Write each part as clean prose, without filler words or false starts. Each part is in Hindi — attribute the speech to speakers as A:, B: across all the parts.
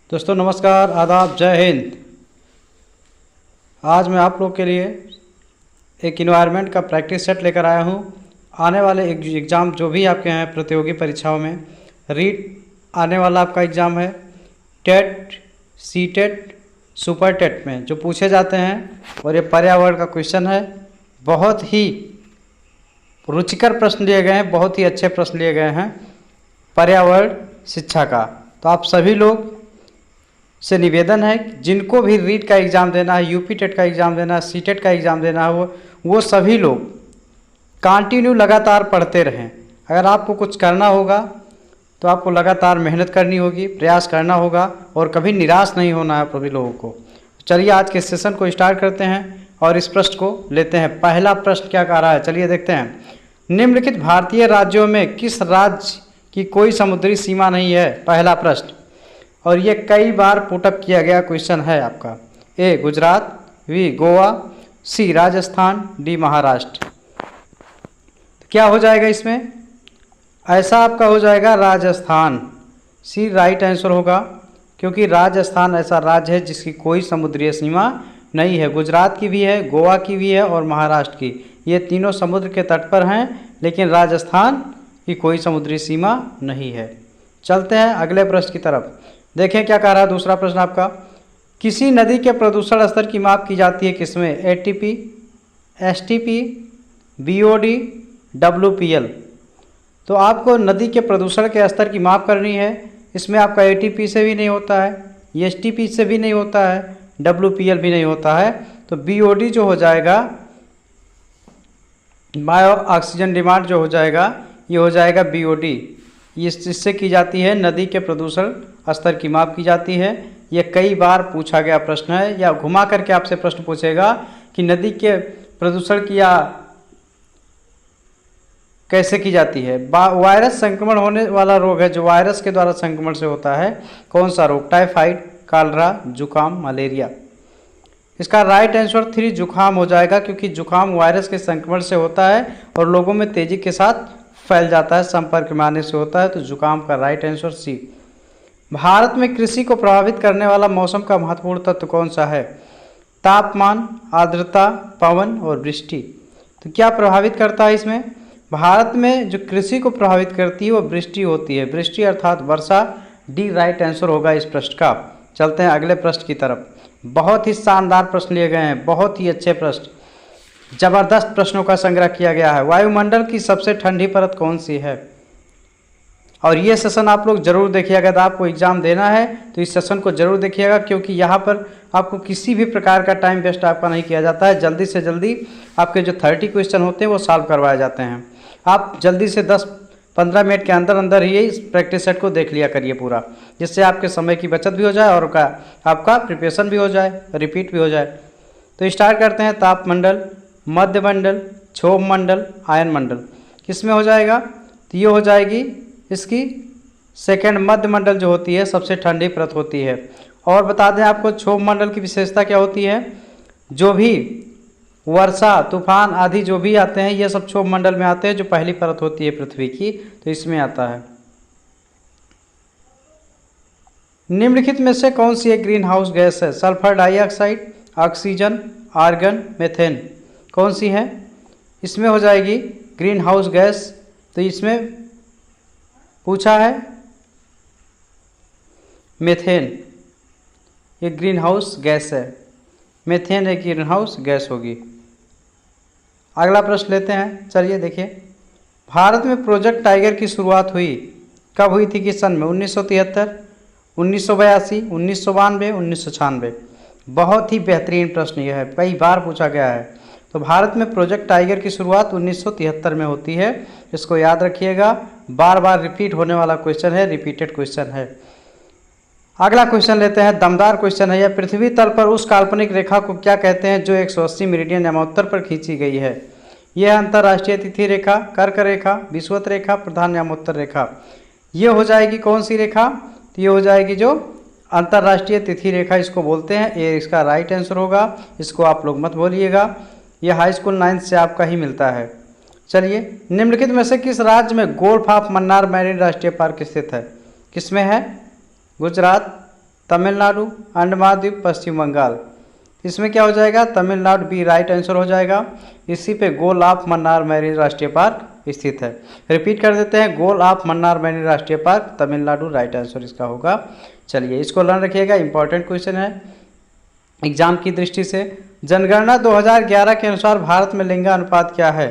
A: दोस्तों नमस्कार, आदाब, जय हिंद। आज मैं आप लोग के लिए एक इन्वायरमेंट का प्रैक्टिस सेट लेकर आया हूं। आने वाले एग्ज़ाम जो भी आपके हैं प्रतियोगी परीक्षाओं में रीट आने वाला आपका एग्ज़ाम है, TET, C TET, super TET में जो पूछे जाते हैं, और ये पर्यावरण का क्वेश्चन है। बहुत ही रुचिकर प्रश्न लिए गए हैं, बहुत ही अच्छे प्रश्न लिए गए हैं पर्यावरण शिक्षा का। तो आप सभी लोग से निवेदन है, जिनको भी रीट का एग्ज़ाम देना है, यूपी टेट का एग्ज़ाम देना है, सी टेट का एग्ज़ाम देना है, वो सभी लोग कंटिन्यू लगातार पढ़ते रहें। अगर आपको कुछ करना होगा तो आपको लगातार मेहनत करनी होगी, प्रयास करना होगा और कभी निराश नहीं होना है सभी लोगों को। चलिए आज के सेशन को स्टार्ट करते हैं और इस प्रश्न को लेते हैं। पहला प्रश्न क्या कह रहा है, चलिए देखते हैं। निम्नलिखित भारतीय राज्यों में किस राज्य की कोई समुद्री सीमा नहीं है? पहला प्रश्न, और ये कई बार पुटअप किया गया क्वेश्चन है आपका। ए गुजरात, बी गोवा, सी राजस्थान, डी महाराष्ट्र। तो क्या हो जाएगा इसमें? ऐसा आपका हो जाएगा राजस्थान। सी राइट आंसर होगा, क्योंकि राजस्थान ऐसा राज्य है जिसकी कोई समुद्रीय सीमा नहीं है। गुजरात की भी है, गोवा की भी है और महाराष्ट्र की, ये तीनों समुद्र के तट पर हैं, लेकिन राजस्थान की कोई समुद्री सीमा नहीं है। चलते हैं अगले प्रश्न की तरफ। देखें क्या कह रहा है दूसरा प्रश्न आपका। किसी नदी के प्रदूषण स्तर की माप की जाती है किसमें? ATP, STP, BOD, WPL. तो आपको नदी के प्रदूषण के स्तर की माप करनी है। इसमें आपका एटीपी से भी नहीं होता है, एसटीपी से भी नहीं होता है, डब्ल्यूपीएल भी नहीं होता है। तो बीओडी जो हो जाएगा, बायो ऑक्सीजन डिमांड जो हो जाएगा, ये हो जाएगा बीओडी। इससे की जाती है नदी के प्रदूषण स्तर की माप की जाती है। ये कई बार पूछा गया प्रश्न है, या घुमा करके आपसे प्रश्न पूछेगा कि नदी के प्रदूषण की या कैसे की जाती है। वायरस संक्रमण होने वाला रोग है जो वायरस के द्वारा संक्रमण से होता है, कौन सा रोग? टाइफाइड, कॉलरा, जुकाम, मलेरिया। इसका राइट आंसर 3 जुकाम हो जाएगा, क्योंकि जुकाम वायरस के संक्रमण से होता है और लोगों में तेजी के साथ फैल जाता है, संपर्क में आने से होता है। तो जुकाम का राइट आंसर सी। भारत में कृषि को प्रभावित करने वाला मौसम का महत्वपूर्ण तत्व कौन सा है? तापमान, आर्द्रता, पवन और वृष्टि। तो क्या प्रभावित करता है इसमें? भारत में जो कृषि को प्रभावित करती है वो वृष्टि होती है। वृष्टि अर्थात वर्षा। डी राइट आंसर होगा इस प्रश्न का। चलते हैं अगले प्रश्न की तरफ। बहुत ही शानदार प्रश्न लिए गए हैं, बहुत ही अच्छे प्रश्न, जबरदस्त प्रश्नों का संग्रह किया गया है। वायुमंडल की सबसे ठंडी परत कौन सी है? और ये सेशन आप लोग जरूर देखिएगा। अगर आपको एग्ज़ाम देना है तो इस सेशन को जरूर देखिएगा, क्योंकि यहाँ पर आपको किसी भी प्रकार का टाइम वेस्ट आपका नहीं किया जाता है। जल्दी से जल्दी आपके जो 30 क्वेश्चन होते हैं वो सॉल्व करवाए जाते हैं। आप जल्दी से 10-15 मिनट के अंदर अंदर ही इस प्रैक्टिस सेट को देख लिया करिए पूरा, जिससे आपके समय की बचत भी हो जाए और आपका प्रिपरेशन भी हो जाए, रिपीट भी हो जाए। तो स्टार्ट करते हैं। तापमंडल, मध्यमंडल, क्षोभ मंडल, आयन मंडल, किसमें हो जाएगा? तो ये हो जाएगी इसकी सेकंड। मध्यमंडल जो होती है सबसे ठंडी परत होती है। और बता दें आपको क्षोभ मंडल की विशेषता क्या होती है? जो भी वर्षा, तूफान आदि जो भी आते हैं ये सब क्षोभ मंडल में आते हैं, जो पहली परत होती है पृथ्वी की, तो इसमें आता है। निम्नलिखित में से कौन सी एक ग्रीन हाउस गैस है? Sulphur dioxide, oxygen, argon, methane. कौन सी है? इसमें हो जाएगी ग्रीन हाउस गैस। तो इसमें पूछा है मेथेन, ये ग्रीन हाउस गैस है। मेथेन एक ग्रीन हाउस गैस होगी। अगला प्रश्न लेते हैं। चलिए देखिए, भारत में प्रोजेक्ट टाइगर की शुरुआत हुई कब हुई थी, किस सन में? 1973, 1982, 1992, 1996। बहुत ही बेहतरीन प्रश्न यह है, कई बार पूछा गया है। तो भारत में प्रोजेक्ट टाइगर की शुरुआत 1973 में होती है, इसको याद रखिएगा। बार बार रिपीट होने वाला क्वेश्चन है, रिपीटेड क्वेश्चन है। अगला क्वेश्चन लेते हैं, दमदार क्वेश्चन है यह। पृथ्वी तल पर उस काल्पनिक रेखा को क्या कहते हैं जो 180 मेरिडियन यामोत्तर पर खींची गई है? यह अंतर्राष्ट्रीय तिथि रेखा, कर्क रेखा, विषुवत रेखा, प्रधान यामोत्तर रेखा। ये हो जाएगी कौन सी रेखा? तो ये हो जाएगी जो अंतर्राष्ट्रीय तिथि रेखा इसको बोलते हैं। ये इसका राइट आंसर होगा, इसको आप लोग मत बोलिएगा, ये हाई स्कूल 9th से आपका ही मिलता है। चलिए, निम्नलिखित में से किस राज्य में गोल्फ ऑफ मन्नार मैरीन राष्ट्रीय पार्क स्थित है? किसमें है? गुजरात, तमिलनाडु, अंडमान द्वीप, पश्चिम बंगाल। इसमें क्या हो जाएगा? तमिलनाडु बी राइट आंसर हो जाएगा। इसी पे गोल ऑफ मन्नार मैरीन राष्ट्रीय पार्क स्थित है। रिपीट कर देते हैं, गोल ऑफ मन्नार मैरीन राष्ट्रीय पार्क तमिलनाडु राइट आंसर इसका होगा। चलिए इसको लर्न रखिएगा, इंपॉर्टेंट क्वेश्चन है एग्जाम की दृष्टि से। जनगणना 2011 के अनुसार भारत में लिंगानुपात क्या है?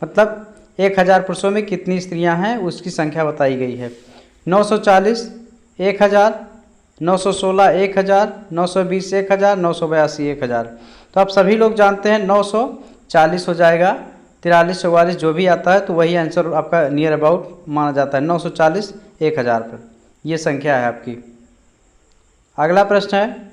A: मतलब 1000 पुरुषों में कितनी स्त्रियां हैं उसकी संख्या बताई गई है। 940, 1000, 916, 1000, 920, 1000, 982, 1000। तो आप सभी लोग जानते हैं 940 हो जाएगा। 43, 44 जो भी आता है तो वही आंसर आपका नियर अबाउट माना जाता है। 940 1000 पर ये संख्या है आपकी। अगला प्रश्न है,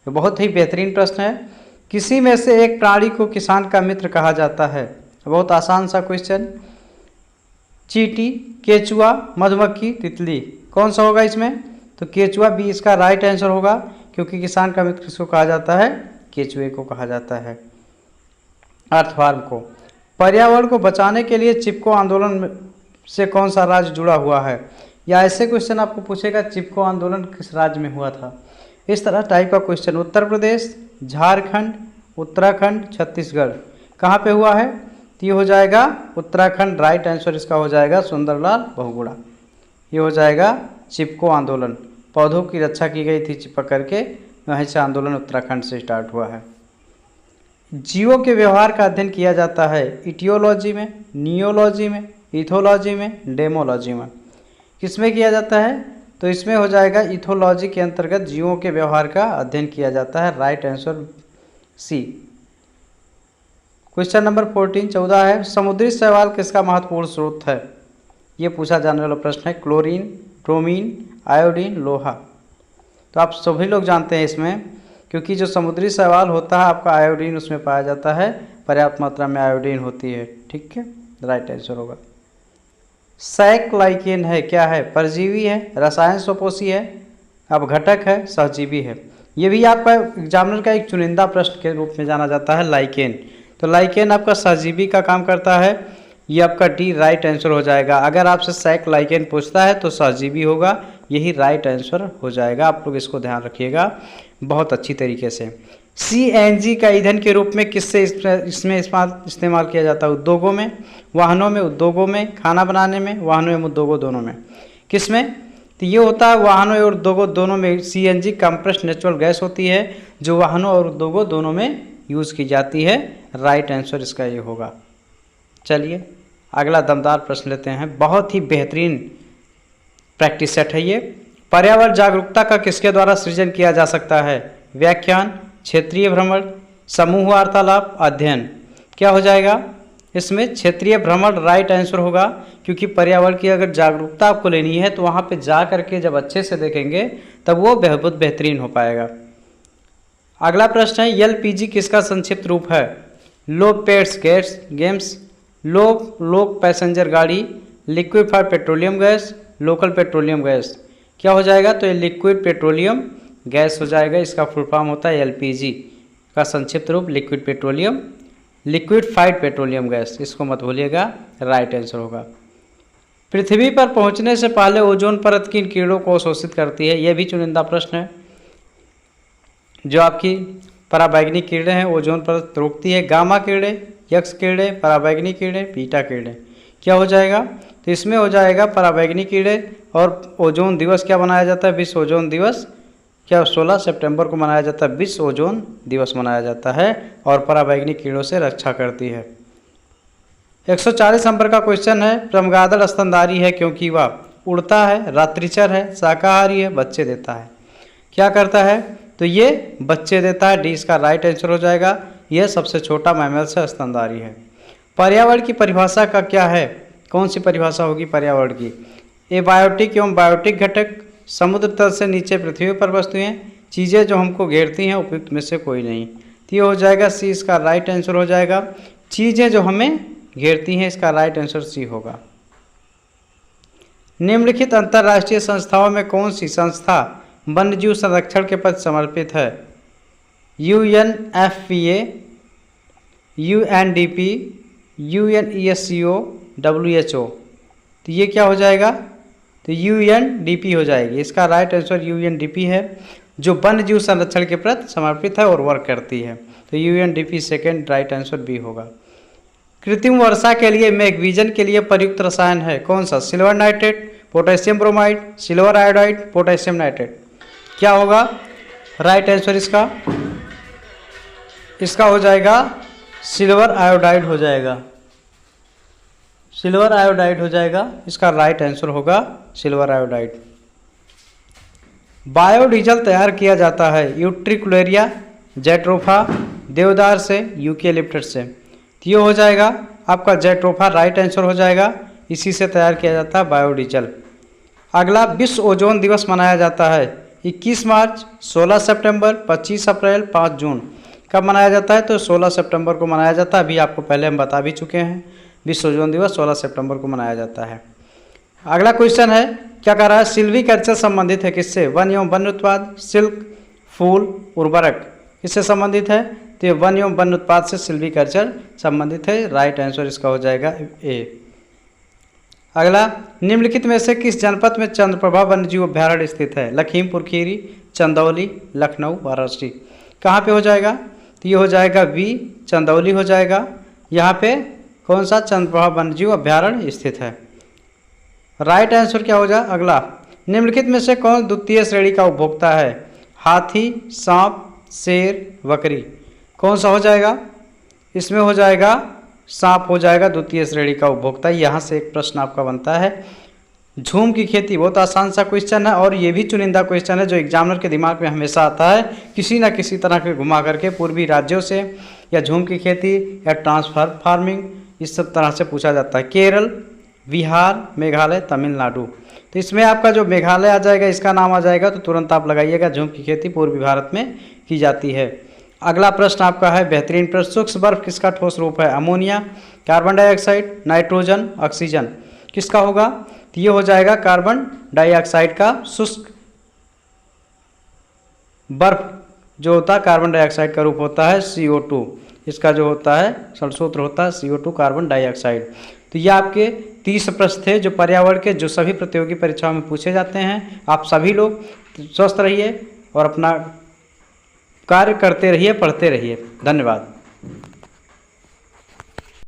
A: बहुत ही बेहतरीन प्रश्न है। किसी में से एक प्राणी को किसान का मित्र कहा जाता है? बहुत आसान सा क्वेश्चन। चींटी, केचुआ, मधुमक्खी, तितली, कौन सा होगा इसमें? तो केचुआ भी इसका राइट आंसर होगा, क्योंकि किसान का मित्र किसको कहा जाता है? केचुए को कहा जाता है, अर्थवर्म को। पर्यावरण को बचाने के लिए चिपको आंदोलन से कौन सा राज्य जुड़ा हुआ है? या ऐसे क्वेश्चन आपको पूछेगा चिपको आंदोलन किस राज्य में हुआ था, इस तरह टाइप का क्वेश्चन। उत्तर प्रदेश, झारखंड, उत्तराखंड, छत्तीसगढ़, कहाँ पे हुआ है? तो ये हो जाएगा उत्तराखंड, राइट आंसर इसका हो जाएगा सुंदरलाल बहुगुणा। ये हो जाएगा चिपको आंदोलन, पौधों की रक्षा की गई थी चिपक करके, वहीं से आंदोलन उत्तराखंड से स्टार्ट हुआ है। जीवों के व्यवहार का अध्ययन किया जाता है इटियोलॉजी में, नियोलॉजी में, इथोलॉजी में, डेमोलॉजी में। किसमें किया जाता है? तो इसमें हो जाएगा इथोलॉजी के अंतर्गत जीवों के व्यवहार का अध्ययन किया जाता है, right answer C. Question number 14 है, समुद्री शैवाल किसका महत्वपूर्ण स्रोत है? ये पूछा जाने वाला प्रश्न है। क्लोरीन, ब्रोमीन, आयोडीन, लोहा। तो आप सभी लोग जानते हैं इसमें, क्योंकि जो समुद्री शैवाल होता है आपका आयोडीन उसमें पाया जाता है, पर्याप्त मात्रा में आयोडीन होती है। ठीक है, राइट आंसर होगा। सैकलाइकेन है, क्या है? परजीवी है, रसायन स्वपोषी है, अपघटक है, सहजीवी है। ये भी आपका एग्जामिनर का एक चुनिंदा प्रश्न के रूप में जाना जाता है, लाइकेन। तो लाइकेन आपका सहजीवी का काम करता है, ये आपका डी राइट आंसर हो जाएगा। अगर आपसे सैकलाइकेन पूछता है तो सहजीवी होगा, यही राइट आंसर हो जाएगा। आप लोग इसको ध्यान रखिएगा बहुत अच्छी तरीके से। CNG का ईंधन के रूप में किससे इसमें इस्तेमाल किया जाता है? उद्योगों में, वाहनों में, उद्योगों में, खाना बनाने में, वाहनों एवं उद्योगों दोनों में। किसमें? तो ये होता है वाहनों और उद्योगों दोनों में। CNG कंप्रेस्ड नेचुरल गैस होती है जो वाहनों और उद्योगों दोनों में यूज़ की जाती है, राइट आंसर इसका ये होगा। चलिए अगला दमदार प्रश्न लेते हैं, बहुत ही बेहतरीन प्रैक्टिस सेट है ये। पर्यावरण जागरूकता का किसके द्वारा सृजन किया जा सकता है? व्याख्यान, क्षेत्रीय भ्रमण, समूह वार्तालाप, अध्ययन। क्या हो जाएगा इसमें? क्षेत्रीय भ्रमण राइट आंसर होगा, क्योंकि पर्यावरण की अगर जागरूकता आपको लेनी है तो वहाँ पे जा करके जब अच्छे से देखेंगे तब वो बहुत बेहतरीन हो पाएगा। अगला प्रश्न है, LPG किसका संक्षिप्त रूप है? लो पेट्स गैस गेम्स, लोक पैसेंजर गाड़ी, liquefied petroleum gas, local petroleum gas. क्या हो जाएगा? तो ये लिक्विड पेट्रोलियम गैस हो जाएगा। इसका फुल फॉर्म होता है LPG का संक्षिप्त रूप liquid petroleum, liquefied petroleum gas, इसको मत भूलिएगा, राइट आंसर होगा। पृथ्वी पर पहुंचने से पहले ओजोन परत किन किरणों को अवशोषित करती है? यह भी चुनिंदा प्रश्न है। जो आपकी पराबैंगनी किरणें हैं ओजोन परत रोकती है। गामा किरणें, यक्स किरणें, पराबैंगनी किरणें, बीटा किरणें। क्या हो जाएगा? तो इसमें हो जाएगा पराबैंगनी किरणें। और ओजोन दिवस क्या मनाया जाता है? विश्व ओजोन दिवस क्या 16 सितंबर को मनाया जाता है, विश्व ओजोन दिवस मनाया जाता है, और पराबैंगनी किरणों से रक्षा करती है। 140 नंबर का क्वेश्चन है, चमगादड़ स्तनधारी है क्योंकि वह उड़ता है, रात्रिचर है, शाकाहारी है, बच्चे देता है। क्या करता है? तो ये बच्चे देता है, डी इसका राइट आंसर हो जाएगा। यह सबसे छोटा मैमल से स्तनधारी है। पर्यावरण की परिभाषा का क्या है? कौन सी परिभाषा होगी पर्यावरण की? एबायोटिक एवं बायोटिक घटक, समुद्र तल से नीचे पृथ्वी पर वस्तुएं, चीज़ें जो हमको घेरती हैं, उपयुक्त में से कोई नहीं। तो ये हो जाएगा सी, इसका राइट आंसर हो जाएगा। चीज़ें जो हमें घेरती हैं, इसका राइट आंसर सी होगा। निम्नलिखित अंतर्राष्ट्रीय संस्थाओं में कौन सी संस्था वन्यजीव संरक्षण के प्रति समर्पित है? UNFPA, UNDP, UNESCO, WHO। तो ये क्या हो जाएगा? तो UNDP हो जाएगी। इसका राइट आंसर UNDP है। जो वन्य जीव संरक्षण के प्रति समर्पित है और वर्क करती है। तो UNDP second right answer B होगा। कृत्रिम वर्षा के लिए मैग्नीशियम के लिए प्रयुक्त रसायन है कौन सा? Silver nitrate, potassium bromide, silver iodide, potassium nitrate. क्या होगा राइट आंसर इसका? इसका हो जाएगा सिल्वर आयोडाइड हो जाएगा। सिल्वर आयोडाइड हो जाएगा, इसका राइट आंसर होगा सिल्वर आयोडाइड। बायोडीजल तैयार किया जाता है यूट्रिकुलेरिया, जैट्रोफा, देवदार से, यूकेलिप्टस से। तो ये हो जाएगा आपका जैट्रोफा राइट आंसर हो जाएगा, इसी से तैयार किया जाता है बायोडीजल। अगला विश्व ओजोन दिवस मनाया जाता है 21 मार्च, 16 सितंबर, 25 अप्रैल, 5 जून। कब मनाया जाता है? तो 16 सितंबर को मनाया जाता है। अभी आपको पहले हम बता भी चुके हैं, विश्व ओजोन दिवस 16 सितंबर को मनाया जाता है। अगला क्वेश्चन है, क्या कह रहा है? सिल्वीकल्चर संबंधित है किससे? वन एवं वन्य उत्पाद, सिल्क, फूल, उर्वरक, किससे संबंधित है? तो ये वन एवं वन्य उत्पाद से सिल्वीकल्चर संबंधित है। राइट आंसर इसका हो जाएगा ए। अगला, निम्नलिखित में से किस जनपद में चंद्रप्रभा वन्यजीव अभ्यारण्य स्थित है? लखीमपुर खीरी, चंदौली, लखनऊ, वाराणसी। कहाँ पे हो जाएगा? तो ये हो जाएगा बी, चंदौली हो जाएगा। यहाँ पे कौन सा? चंद्रप्रभा वन्यजीव अभ्यारण्य स्थित है। राइट आंसर क्या हो जाए? अगला, निम्नलिखित में से कौन द्वितीय श्रेणी का उपभोक्ता है? हाथी, सांप, शेर, बकरी। कौन सा हो जाएगा? इसमें हो जाएगा सांप हो जाएगा द्वितीय श्रेणी का उपभोक्ता। यहाँ से एक प्रश्न आपका बनता है। झूम की खेती बहुत आसान सा क्वेश्चन है और ये भी चुनिंदा क्वेश्चन है जो एग्जामिनर के दिमाग में हमेशा आता है, किसी न किसी तरह के घुमा करके पूर्वी राज्यों से या झूम की खेती या ट्रांसफर फार्मिंग इस सब तरह से पूछा जाता है। केरल, बिहार, मेघालय, तमिलनाडु। तो इसमें आपका जो मेघालय आ जाएगा इसका नाम आ जाएगा, तो तुरंत आप लगाइएगा, झूम की खेती पूर्वी भारत में की जाती है। अगला प्रश्न आपका है बेहतरीन प्रश्न, सूक्ष्म बर्फ किसका ठोस रूप है? Ammonia, carbon dioxide, nitrogen, oxygen. किसका होगा? तो ये हो जाएगा कार्बन डाइऑक्साइड का शुष्क बर्फ जो होता है कार्बन डाइऑक्साइड का रूप होता है CO2। इसका जो होता है सूत्र होता है CO2 कार्बन डाइऑक्साइड। तो ये आपके 30 प्रश्न थे जो पर्यावरण के, जो सभी प्रतियोगी परीक्षाओं में पूछे जाते हैं। आप सभी लोग स्वस्थ रहिए और अपना कार्य करते रहिए, पढ़ते रहिए। धन्यवाद।